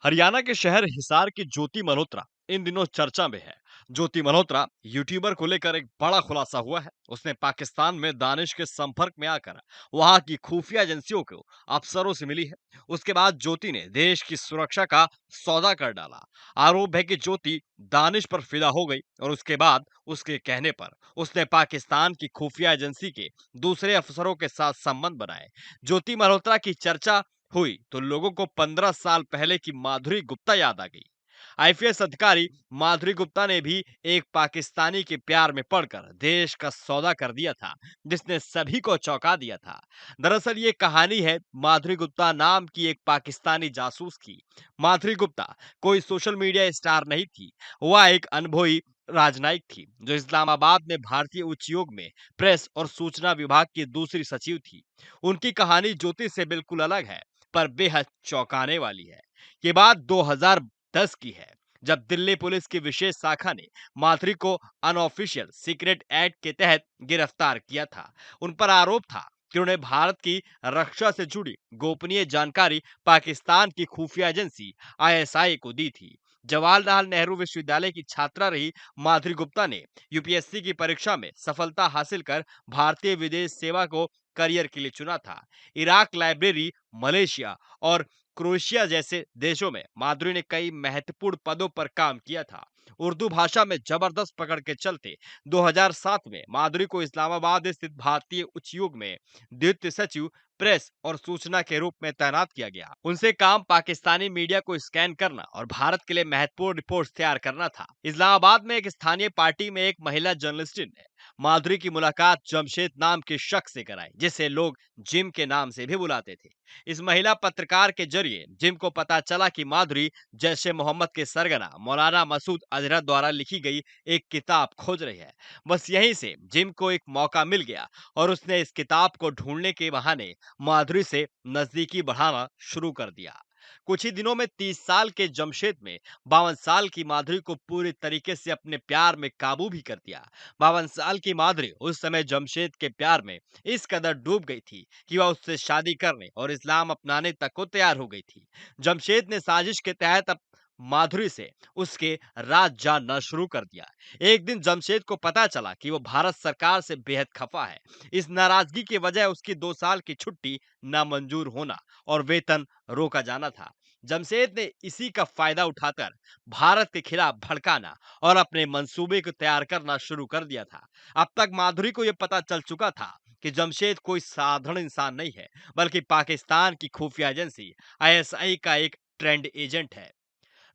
हरियाणा के शहर हिसार की ज्योति मल्होत्रा इन दिनों चर्चा में है। ज्योति मल्होत्रा यूट्यूबर को लेकर एक बड़ा खुलासा हुआ है। उसने पाकिस्तान में दानिश के संपर्क में आकर वहां की खुफिया एजेंसियों को अफसरों से मिली है। उसके बाद ज्योति ने देश की सुरक्षा का सौदा कर डाला। आरोप है कि ज्योति दानिश पर फिदा हो गई और उसके बाद उसके कहने पर उसने पाकिस्तान की खुफिया एजेंसी के दूसरे अफसरों के साथ संबंध बनाए। ज्योति मल्होत्रा की चर्चा हुई तो लोगों को 15 साल पहले की माधुरी गुप्ता याद आ गई। आईपीएस अधिकारी माधुरी गुप्ता ने भी एक पाकिस्तानी के प्यार में पड़कर देश का सौदा कर दिया था, जिसने सभी को चौंका दिया था। दरअसल ये कहानी है माधुरी गुप्ता नाम की एक पाकिस्तानी जासूस की। माधुरी गुप्ता कोई सोशल मीडिया स्टार नहीं थी। वह एक अनुभवी राजनयिक थी जो इस्लामाबाद में भारतीय उच्चायोग में प्रेस और सूचना विभाग की दूसरी सचिव थी। उनकी कहानी ज्योति से बिल्कुल अलग है, पर बेहद चौंकाने वाली है। ये बात 2010 की है, जब दिल्ली पुलिस की विशेष शाखा ने माथुरी को अनऑफिशियल सीक्रेट एक्ट के तहत गिरफ्तार किया था। उन पर आरोप था कि उन्हें भारत की रक्षा से जुड़ी गोपनीय जानकारी पाकिस्तान की खुफिया एजेंसी आईएसआई को दी थी। जवाहरलाल नेहरू विश्वविद्यालय की छात्रा रही माधुरी गुप्ता ने यूपीएससी की परीक्षा में सफलता हासिल कर भारतीय विदेश सेवा को करियर के लिए चुना था। इराक, लाइब्रेरी, मलेशिया और क्रोएशिया जैसे देशों में माधुरी ने कई महत्वपूर्ण पदों पर काम किया था। उर्दू भाषा में जबरदस्त पकड़ के चलते 2007 में माधुरी को इस्लामाबाद स्थित भारतीय उच्चायोग में द्वितीय सचिव प्रेस और सूचना के रूप में तैनात किया गया। उनसे काम पाकिस्तानी मीडिया को स्कैन करना और भारत के लिए महत्वपूर्ण रिपोर्ट तैयार करना था। इस्लामाबाद में एक स्थानीय पार्टी में एक महिला जर्नलिस्ट ने माधुरी की मुलाकात जमशेद नाम के शख्स से कराई, जिसे लोग जिम के नाम से भी बुलाते थे। इस महिला पत्रकार के जरिए जिम को पता चला कि माधुरी जैश ए मोहम्मद के सरगना मौलाना मसूद अजहर द्वारा लिखी गई एक किताब खोज रही है। बस यहीं से जिम को एक मौका मिल गया और उसने इस किताब को ढूंढने के बहाने माधुरी से नजदीकी बढ़ाना शुरू कर दिया। कुछ ही दिनों में 30 साल के जमशेद में 52 साल की माधुरी को पूरी तरीके से अपने प्यार में काबू भी कर दिया। 52 साल की माधुरी उस समय जमशेद के प्यार में इस कदर डूब गई थी कि वह उससे शादी करने और इस्लाम अपनाने तक को तैयार हो गई थी। जमशेद ने साजिश के तहत अब माधुरी से उसके राज जानना शुरू कर दिया। एक दिन जमशेद को पता चला कि वो भारत सरकार से बेहद खफा है। इस नाराजगी की वजह उसकी 2 साल की छुट्टी नामंजूर होना और वेतन रोका जाना था। जमशेद ने इसी का फायदा उठाकर भारत के खिलाफ भड़काना और अपने मंसूबे को तैयार करना शुरू कर दिया था। अब तक माधुरी को यह पता चल चुका था कि जमशेद कोई साधारण इंसान नहीं है, बल्कि पाकिस्तान की खुफिया एजेंसी आईएसआई का एक ट्रेंड एजेंट है।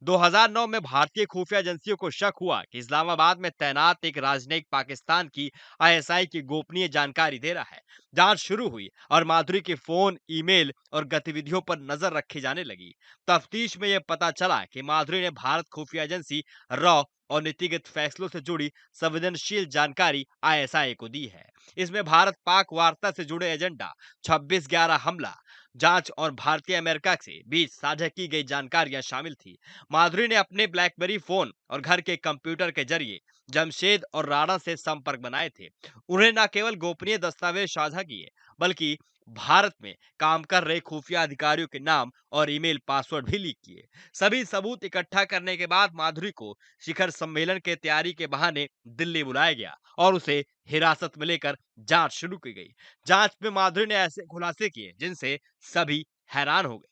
2009 में भारतीय खुफिया एजेंसियों को शक हुआ कि इस्लामाबाद में तैनात एक राजनयिक पाकिस्तान की आईएसआई की गोपनीय जानकारी दे रहा है। जांच शुरू हुई और माधुरी के फोन, ईमेल और गतिविधियों पर नजर रखी जाने लगी। तफ्तीश में यह पता चला कि माधुरी ने भारत खुफिया एजेंसी रॉ और नीतिगत फैसलों से जुड़ी संवेदनशील जानकारी आईएसआई को दी है। इसमें भारत पाक वार्ता से जुड़े एजेंडा, 26/11 हमला, जांच और भारतीय अमेरिका से बीच साझा की गई जानकारियां शामिल थी। माधुरी ने अपने ब्लैकबेरी फोन और घर के कंप्यूटर के जरिए जमशेद और राणा से संपर्क बनाए थे। उन्हें न केवल गोपनीय दस्तावेज साझा किए, बल्कि भारत में काम कर रहे खुफिया अधिकारियों के नाम और ईमेल पासवर्ड भी लीक किए। सभी सबूत इकट्ठा करने के बाद माधुरी को शिखर सम्मेलन के तैयारी के बहाने दिल्ली बुलाया गया और उसे हिरासत में लेकर जांच शुरू की गई। जांच में माधुरी ने ऐसे खुलासे किए जिनसे सभी हैरान हो गए।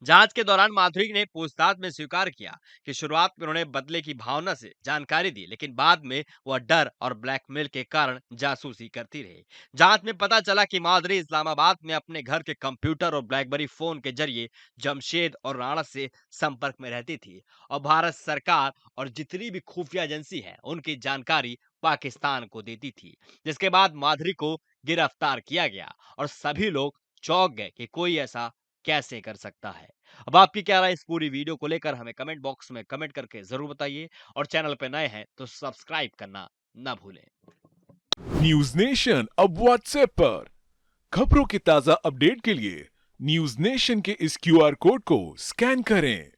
जांच के दौरान माधुरी ने पूछताछ में स्वीकार किया कि शुरुआत में उन्होंने बदले की भावना से जानकारी दी, लेकिन बाद में वह डर और ब्लैकमेल के कारण जासूसी करती रही। जांच में पता चला कि माधुरी इस्लामाबाद में अपने घर के कंप्यूटर और ब्लैकबेरी फोन के जरिए जमशेद और राणा से संपर्क में रहती थी और भारत सरकार और जितनी भी खुफिया एजेंसी है उनकी जानकारी पाकिस्तान को देती थी। जिसके बाद माधुरी को गिरफ्तार किया गया और सभी लोग चौंक गए कि कोई ऐसा कैसे कर सकता है। अब आपकी क्या राय इस पूरी वीडियो को लेकर हमें कमेंट बॉक्स में कमेंट करके जरूर बताइए और चैनल पे नए हैं तो सब्सक्राइब करना ना भूलें। न्यूज नेशन अब व्हाट्सएप पर खबरों की ताजा अपडेट के लिए न्यूज नेशन के इस क्यूआर कोड को स्कैन करें